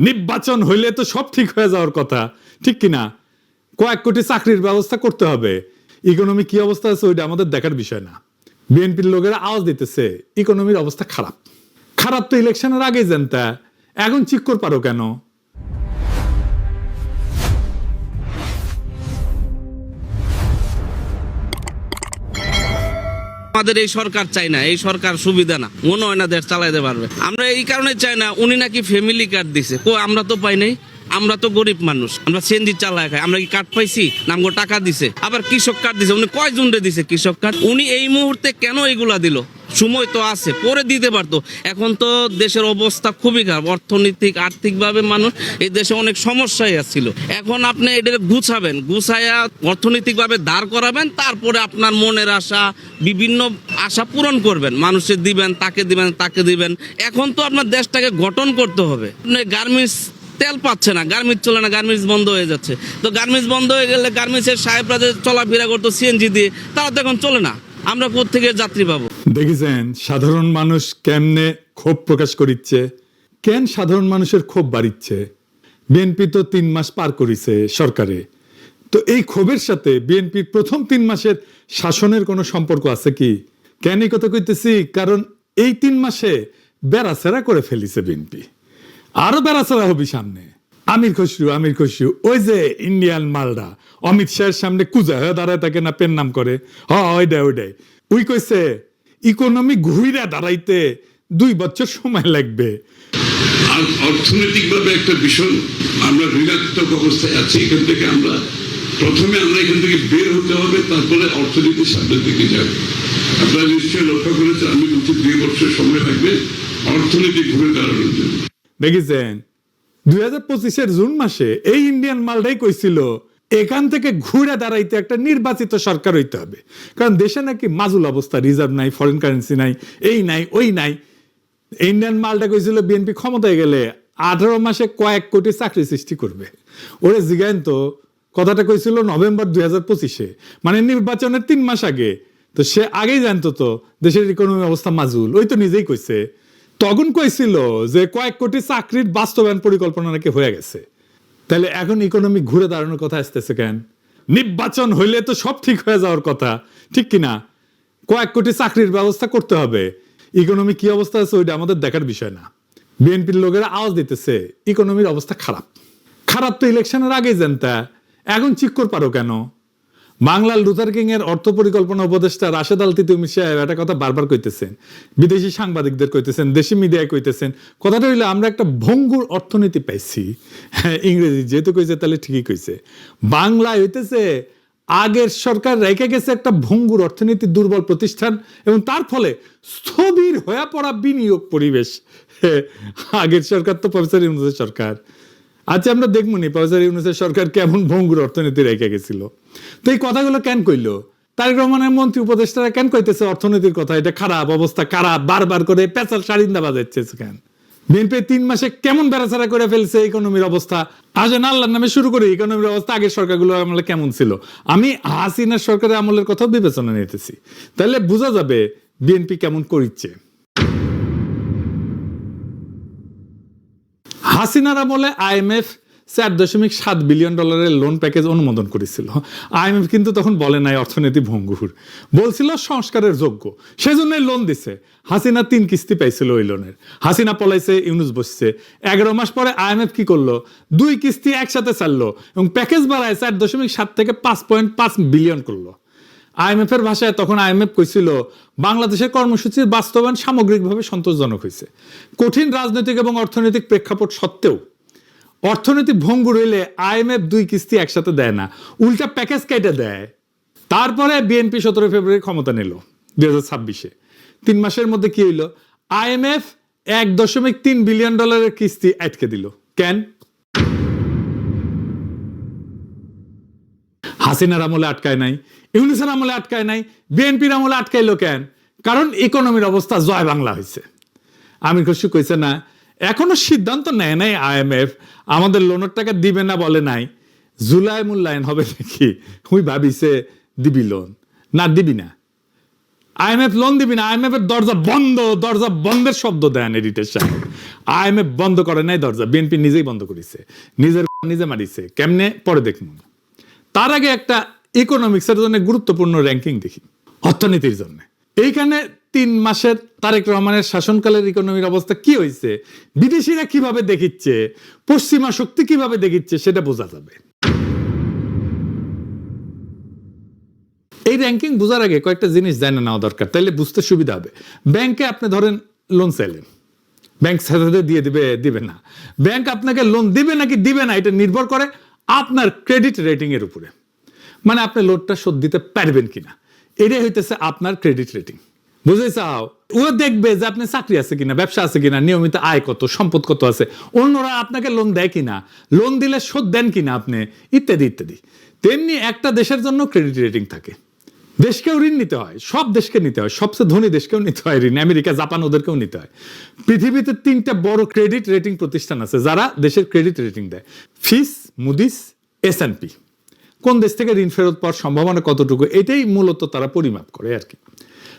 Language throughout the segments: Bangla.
নির্বাচন হইলে তো সব ঠিক হয়ে যাওয়ার কথা, ঠিক কিনা? কয়েক কোটি চাকরির ব্যবস্থা করতে হবে। ইকোনমি কি অবস্থা আছে ওইটা আমাদের দেখার বিষয় না। বিএনপির লোকেরা আওয়াজ দিতেছে ইকোনমির অবস্থা খারাপ। খারাপ তো ইলেকশনের আগেই জানতা, এখন চিক্কর পারো কেন? আমাদের এই সরকার চাই না, এই সরকার সুবিধা না, মনে হয় না দেশ চালাইতে পারবে। আমরা এই কারণে চাই না, উনি নাকি ফ্যামিলি কার্ড দিছে, আমরা তো পাই নাই। আমরা তো গরিব মানুষ, আমরা সিএনজি চালায় খাই, আমরা কি কার্ড পাইছি? নামগো টাকা দিছে, আবার কৃষক কার্ড দিছে। উনি কয় জুনরে দিছে কৃষক কার্ড? উনি এই মুহূর্তে কেন এগুলা দিল? সময় তো আছে, পরে দিতে পারতো। এখন তো দেশের অবস্থা খুবই খারাপ, অর্থনৈতিক আর্থিকভাবে মানুষ এই দেশে অনেক সমস্যায় আসছিল। এখন আপনি এটা গুছাবেন, গুছাইয়া অর্থনৈতিকভাবে দাঁড় করাবেন, তারপরে আপনার মনের আশা, বিভিন্ন আশা পূরণ করবেন, মানুষের দিবেন, তাকে দিবেন, তাকে দিবেন। এখন তো আপনার দেশটাকে গঠন করতে হবে। আপনি গার্মেন্টস তেল পাচ্ছে না, গার্মেন্টস চলে না, গার্মেন্টস বন্ধ হয়ে যাচ্ছে। তো গার্মেন্টস বন্ধ হয়ে গেলে গার্মেন্টসের সাহেবরা যে চলাফেরা করতো সিএনজি দিয়ে, তারা তো এখন চলে না। আমরা কোত্থেকে যাত্রী পাবো? দেখেছেন সাধারণ মানুষ কেমনে ক্ষোভ প্রকাশ করিচ্ছে, কেন সাধারণ মানুষের ক্ষোভ বাড়িচ্ছে। বিএনপি তো 3 মাস পার করিছে সরকারে, তো এই ক্ষোভের সাথে বিএনপির প্রথম 3 মাসের শাসনের কোনো সম্পর্ক আছে কি? কেন এই কথা কইতেছি? কারণ এই 3 মাসে বেড়াচেরা করে ফেলিছে বিএনপি, আরো বেড়াচেরা হবি সামনে। আমির খসরু ওই যে ইন্ডিয়ান মালডা অমিত শাহের সামনে কুজা হয়ে দাঁড়ায় থাকে না, পেন নাম করে, ওইটাই উই কইছে ইকোনমি ঘুইরা দাঁড়াইতে 2 বছর সময় লাগবে। আর অর্থনৈতিকভাবে একটা ভীষণ আমরা ঋণাত্মক অবস্থায় আছি। এখান থেকে প্রথমে আমরা এখান থেকে বের হতে হবে, তারপরে অর্থনীতির সামনের দিকে যাবে। আপনারা নিশ্চয়ই লক্ষ্য করেছেন, আমি বলছি 2 বছর সময় লাগবে অর্থনীতি ঘুরে দাঁড়ানোর জন্য। দেখেছেন 2025-এর জুন মাসে এই ইন্ডিয়ান মালটাই কইছিল এখান থেকে ঘুরে দাঁড়াইতে একটা নির্বাচিত সরকার হইতে হবে, কারণ দেশে নাকি মাজুল অবস্থা, রিজার্ভ নাই, ফরেন কারেন্সি নাই, এই নাই ওই নাই। ইন্ডিয়ান মালটা কইছিল বিএনপি ক্ষমতায় গেলে 18 মাসে কয়েক কোটি চাকরি সৃষ্টি করবে। ওরে জিগাইন তো, কথাটা কইছিল নভেম্বর 2025-এ, মানে নির্বাচনের 3 মাস আগে। তো সে আগেই জানতো তো দেশের ইকোনমি অবস্থা মাজুল, ওই তো নিজেই কইছে। তখন কইছিল যে কয়েক কোটি চাকরির বাস্তবায়ন পরিকল্পনা নাকি হয়ে গেছে। তাহলে এখন ইকোনমি ঘুরে দাঁড়ানোর কথা আসতেছে কেন? নির্বাচন হইলে তো সব ঠিক হয়ে যাওয়ার কথা, ঠিক কিনা? কয়েক কোটি চাকরির ব্যবস্থা করতে হবে। ইকোনমি কি অবস্থা আছে ওইটা আমাদের দেখার বিষয় না। বিএনপির লোকেরা আওয়াজ দিতেছে ইকোনমির অবস্থা খারাপ। খারাপ তো ইলেকশনের আগেই জানতা, এখন চিক্কর পারো কেন? বাংলার লুথার কিং এর অর্থ পরিকল্পনা উপদেষ্টা রাশেদ আল তিতুমি সাহেব একটা কথা বারবার কইতেছেন, বিদেশি সাংবাদিকদের কইতেছেন, দেশি মিডিয়ায় কইতেছেন। কথাটা হইলো আমরা একটা ভঙ্গুর অর্থনীতি পাইছি। হ্যাঁ, ইংরেজি যেহেতু কইছে তাহলে ঠিকই কইছে। বাংলায় হইতেছে আগের সরকার রেখে গেছে একটা ভঙ্গুর অর্থনীতি, দুর্বল প্রতিষ্ঠান, এবং তার ফলে স্থবির হয়ে পড়া বিনিয়োগ পরিবেশ। আগের সরকার তো প্রফেসর ইউনূসের সরকার। আচ্ছা, আমরা দেখবো নি প্রফেসর ইউনূসের সরকার কেমন ভঙ্গুর অর্থনীতি রেখে গেছিল। তো এই কথাগুলো কেন কইলো? তারেক রহমানের মন্ত্রী উপদেষ্টারা কেন কইতেছে অর্থনীতির কথা, এটা খারাপ অবস্থা, খারাপ, বারবার করে পেঁচাল সারিন্দা বাজাচ্ছে কেন? বিএনপি 3 মাসে কেমন বেড়াচাড়া করে ফেলছে ইকোনমির অবস্থা। আসেন আল্লাহর নামে শুরু করি, ইকোনমির অবস্থা আগের সরকারগুলো আমলে কেমন ছিল। আমি হাসিনার সরকারের আমলের কথাও বিবেচনা নিতেছি, তাহলে বোঝা যাবে বিএনপি কেমন করিচ্ছে। হাসিনার আমলে IMF $4.7 বিলিয়ন লোন প্যাকেজ অনুমোদন করেছিল। IMF কিন্তু তখন বলে নাই অর্থনীতি ভঙ্গুর, বলছিল সংস্কারের যোগ্য, সেজন্যই লোন দিছে। হাসিনা 3 কিস্তি পাইছিল ওই লোনের। হাসিনা পলাইছে, ইউনূস বসছে। 11 মাস পরে IMF কি করলো? 2 কিস্তি একসাথে ছাড়লো এবং প্যাকেজ বাড়ায় 4.7 থেকে 5.5 বিলিয়ন করলো। IMF এর ভাষায় তখন IMF কইছিল বাংলাদেশের কর্মসূচির বাস্তবায়ন সামগ্রিকভাবে সন্তোষজনক হয়েছে। কঠিন রাজনৈতিক এবং অর্থনৈতিক প্রেক্ষাপট সত্ত্বেও অর্থনৈতিক ভঙ্গুর হইলে IMF 2 কিস্তি একসাথে দেয় না, উল্টা প্যাকেজ কেটে দেয়। তারপরে বিএনপি 17 ফেব্রুয়ারি ক্ষমতা নিল 2026-এ। 3 মাসের মধ্যে কি হইল? IMF $1.3 বিলিয়ন কিস্তি আটকে দিল। কেন? হাসিনার আমলে আটকায় নাই, ইউনূসের আমলে আটকায় নাই, বিএনপির আমলে আটকাইলো কেন? কারণ ইকোনমির অবস্থা জয় বাংলা হয়েছে। আমির খসরু কইছে না, এখনো সিদ্ধান্ত নেয় নাই IMF, আমাদের লোনের টাকা দিবে না বলে নাই। জুলাই মূল্যায়ন হবে নাকি? ওই ভাবিছে দিবি লোন, না দিবি না। IMF লোন দিবি না, IMF এর দরজা বন্ধের শব্দ দেন এডিটর সাহেব। IMF বন্ধ করে নাই দরজা, বিএনপি নিজেই বন্ধ করেছে, নিজে মারিছে। কেমনে পরে দেখুন। তার আগে একটা ইকোনমিক্সের জন্য গুরুত্বপূর্ণ র্যাঙ্কিং দেখি, অর্থনীতির জন্য। এইখানে 3 মাসের তারেক রহমানের শাসনকালের ইকোনমির অবস্থা কি হয়েছে, বিদেশিরা কিভাবে দেখিচ্ছে, পশ্চিমা শক্তি কিভাবে দেখিচ্ছে, সেটা বোঝা যাবে। এই র্যাঙ্কিং বোঝার আগে কয়েকটা জিনিস জানা নেওয়া দরকার, তাইলে বুঝতে সুবিধা হবে। ব্যাংকে আপনি ধরেন লোন চাইলেন, ব্যাংক সাথে দিয়ে দিবে না। ব্যাংক আপনাকে লোন দিবে নাকি দিবে না, এটা নির্ভর করে আপনার ক্রেডিট রেটিং এর উপরে, মানে আপনি লোনটা শোধ দিতে পারবেন কিনা, এটাই হইতেছে আপনার ক্রেডিট রেটিং। বুঝে চাও, ও দেখবে যে আপনি চাকরি আছে কিনা, ব্যবসা আছে কিনা, নিয়মিত আয় কত, সম্পদ কত আছে, অন্যরা আপনাকে লোন দেয় কিনা, লোন দিলে শোধ দেন কিনা আপনি, ইত্যাদি ইত্যাদি। তেমনি একটা দেশের জন্য ক্রেডিট রেটিং থাকে। দেশকেও ঋণ নিতে হয়, সব দেশকে নিতে হয়, সবচেয়ে ধনী দেশকেও নিতে হয় ঋণ, আমেরিকা, জাপান, ওদেরকেও নিতে হয়। পৃথিবীতে 3টা বড় ক্রেডিট রেটিং প্রতিষ্ঠান আছে যারা দেশের ক্রেডিট রেটিং দেয়, ফিচ, মুডিস, S&P। কোন দেশ থেকে ঋণ ফেরত পাওয়ার সম্ভাবনা কতটুকু, এটাই মূলত তারা পরিমাপ করে আর কি।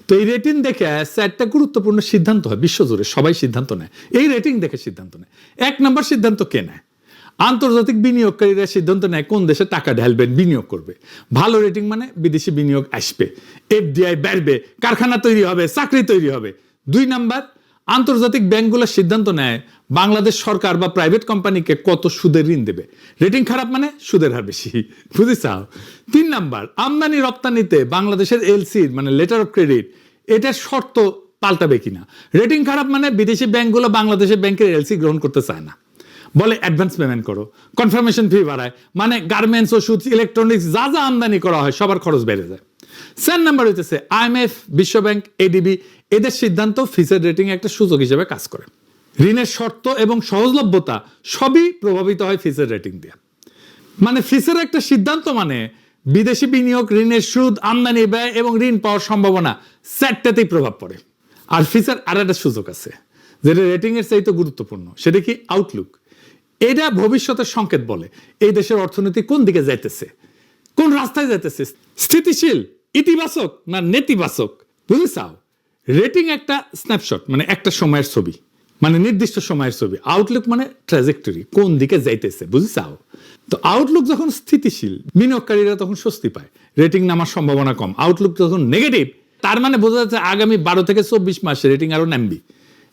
তো এই রেটিং দেখে 4টা গুরুত্বপূর্ণ সিদ্ধান্ত হয় বিশ্বজুড়ে, সবাই সিদ্ধান্ত নেয় এই রেটিং দেখে সিদ্ধান্ত নেয়। 1 নম্বর সিদ্ধান্ত কে নেয়? আন্তর্জাতিক বিনিয়োগকারীরা সিদ্ধান্ত নেয় কোন দেশে টাকা ঢালবেন, বিনিয়োগ করবে। ভালো রেটিং মানে বিদেশি বিনিয়োগ আসবে, FDI বাড়বে, কারখানা তৈরি হবে, চাকরি তৈরি হবে। 2 নাম্বার, আন্তর্জাতিক ব্যাংকগুলো সিদ্ধান্ত নেয় বাংলাদেশ সরকার বা প্রাইভেট কোম্পানিকে কত সুদের ঋণ দেবে। রেটিং খারাপ মানে সুদের হার বেশি, বুঝেছাও। 3 নাম্বার, আমদানি রপ্তানিতে বাংলাদেশের LC মানে লেটার অফ ক্রেডিট, এটার শর্ত পাল্টাবে কিনা। রেটিং খারাপ মানে বিদেশি ব্যাংকগুলো বাংলাদেশের ব্যাংকের LC গ্রহণ করতে চায় না, বলে অ্যাডভান্স পেমেন্ট করো, কনফার্মেশন ফি বাড়ায়, মানে গার্মেন্টস, ওষুধ, ইলেকট্রনিক্স যা যা আমদানি করা হয় সবার খরচ বেড়ে যায়। 4 নাম্বার হইতেছে IMF, বিশ্বব্যাংক, ADB, এদের সিদ্ধান্ত ফিচের রেটিং একটা সূচক হিসেবে কাজ করে। ঋণের শর্ত এবং সহজলভ্যতা সবই প্রভাবিত হয় ফিচের রেটিং দিয়ে। মানে ফিচের একটা সিদ্ধান্ত মানে বিদেশি বিনিয়োগ, ঋণের সুদ, আমদানি ব্যয় এবং ঋণ পাওয়ার সম্ভাবনা 4টাতেই প্রভাব পড়ে। আর ফিচের আর একটা সূচক আছে যেটা রেটিং এর চাইতে গুরুত্বপূর্ণ, সেটা কি আউটলুক। এটা ভবিষ্যতের সংকেত বলে এই দেশের অর্থনীতি কোন দিকে যাইতেছে, কোন রাস্তায় যাইতেছে, স্থিতিশীল, ইতিবাচক না নেতিবাচক, বুঝেছাও। রেটিং একটা স্ন্যাপশট, মানে একটা সময়ের ছবি, মানে নির্দিষ্ট সময়ের ছবি। আউটলুক মানে ট্র্যাজেক্টরি, কোন দিকে যাইতেছে, বুঝেছাও। তো আউটলুক যখন স্থিতিশীল, বিনিয়োগকারীরা তখন স্বস্তি পায়, রেটিং নামার সম্ভাবনা কম। আউটলুক যখন নেগেটিভ, তার মানে বোঝা যাচ্ছে আগামী 12 থেকে 24 মাসে রেটিং আরো নামবি,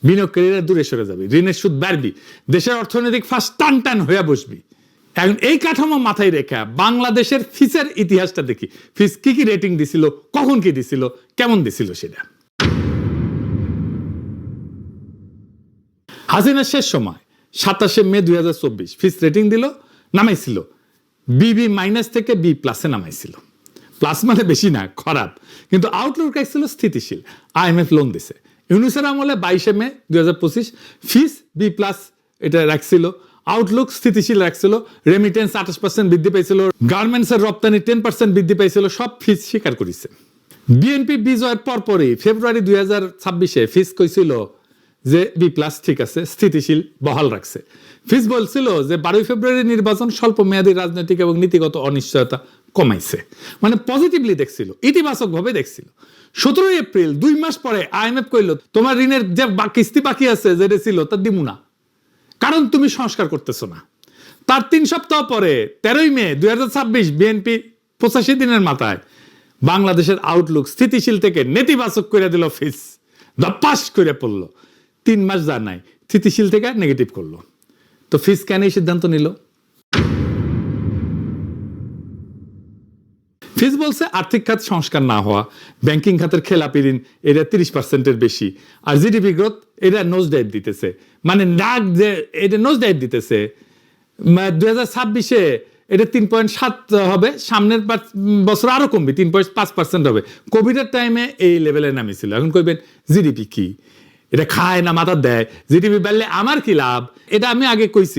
বিনিয়োগকারীরা দূরে সরে যাবে, ঋণের সুদ বাড়বি, দেশের অর্থনৈতিক ফাঁস টান হয়ে বসবি। এখন এই কাঠামো মাথায় রেখে বাংলাদেশের ফিচের ইতিহাসটা দেখি, ফিচ কি রেটিং দিছিল, কখন কি দিছিল, কেমন দিছিল সেটা। হাসিনার শেষ সময় 27 মে 2024 ফিচ রেটিং দিল, নামাইছিল BB- থেকে B+ নামাইছিল। প্লাস মানে বেশি না, খারাপ, কিন্তু আউটলুক রাখছিল স্থিতিশীল। IMF লোন দিছে। ইউনুসের আমলে 22 মে 2025 ফিচ B+ এটা রাখছিল, আউটলুক স্থিতিশীল রাখছিল। রেমিটেন্স 28% বৃদ্ধি পাইছিল, গার্মেন্টসের রপ্তানি 10% বৃদ্ধি পাইছিল, সব ফিচ স্বীকার করেছে। বিএনপি বিজয়ের পরপরই ফেব্রুয়ারি 2026 ফিচ কইছিল যে B+ ঠিক আছে, স্থিতিশীল, বহাল রাখছে। ফিচ বলছিল যে 12 ফেব্রুয়ারি নির্বাচন স্বল্প মেয়াদী রাজনৈতিক এবং নীতিগত অনিশ্চয়তা কমাইছে, মানে পজিটিভলি দেখছিল, ইতিবাচক ভাবে দেখছিল। 17 এপ্রিল 2 মাস পরে IMF কইল তোমার ঋণের যে কিস্তি বাকি আছে যেটা ছিল তা দিমু না, কারণ তুমি সংস্কার করতেছো না। তার 3 সপ্তাহ পরে 13 মে 2026 বিএনপি 85 দিনের মাথায় বাংলাদেশের আউটলুক স্থিতিশীল থেকে নেতিবাচক করে দিল, ফিচ ধপাস করে পড়লো। 3 মাস যা নাই, স্থিতিশীল থেকে নেগেটিভ করলো। তো ফিচ কেন এই সিদ্ধান্ত নিল? ফিচ বলছে আর্থিক খাত সংস্কার না হওয়া, ব্যাংকিং খাতের খেলাপি ঋণ এটা 30%-এর বেশি, আর জিডিপি গ্রোথ এটা নোজ ডাইভ দিতেছে, মানে এটা নোজ ডাইভ দিতেছে। 2026-এ এটা 3.7 হবে, সামনের বছর আরো কমবে, 3.5% হবে। কোভিডের টাইমে এই লেভেলে নামিয়েছিল। এখন কইবেন জিডিপি কি, এটা খায় না মাথা দেয়, জিডিপি বাড়লে আমার কি লাভ? এটা আমি আগে কইছি।